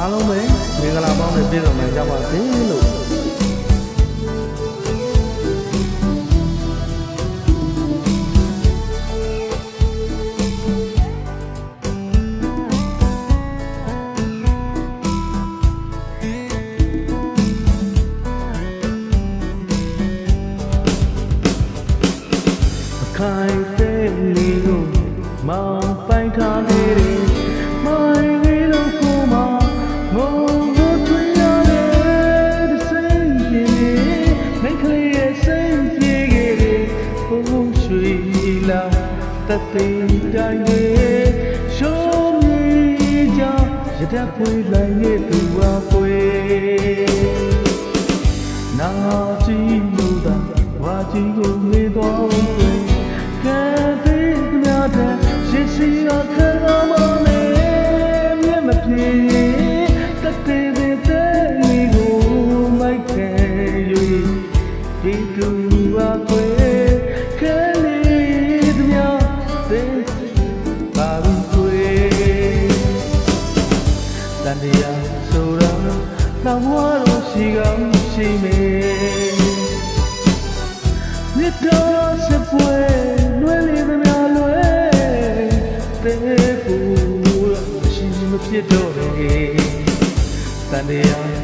အားလုံးပဲမင်္ဂလာပေါင်းနဲ့ပြည့်စုံနိုင်ကြပါစေလို့ခိုင်တဲ့လေးကိုမောင်ပိုင်ထားနေတယ်မိုင်းလေးလို့ကိုမငုံလို့တွေ့ရတယ်ဒီစိတ်ကြီးမိခလေးရဲ့စိတ်ကြီးကြီးဘုံရွှေလာတသိတိုင်းရဲ့ရှုံးမြေကြရတဲ့ပွေလိုက်ရဲ့သူပါပွေနာကြည့်လို့သာဝါကြီးကိုမေးတော့ရှေ့စီရခရမနဲ့မြတ်မပြေတတဲ့တဲ့လေးကိုမိုက်ခဲယူဒီကူအကွယ်ခဲလေးတမျှတဲ့ပါဘူးကွယ်တန်တရားဆိုတော့တော့ဝါတော့ရှိကောင်းရှိမယ်မြတ်တော်စပွဲလွယ်လေးသမျှလွယ်တဲ့ကိုရှိမဖြစ်တော့တယ်တန်တရား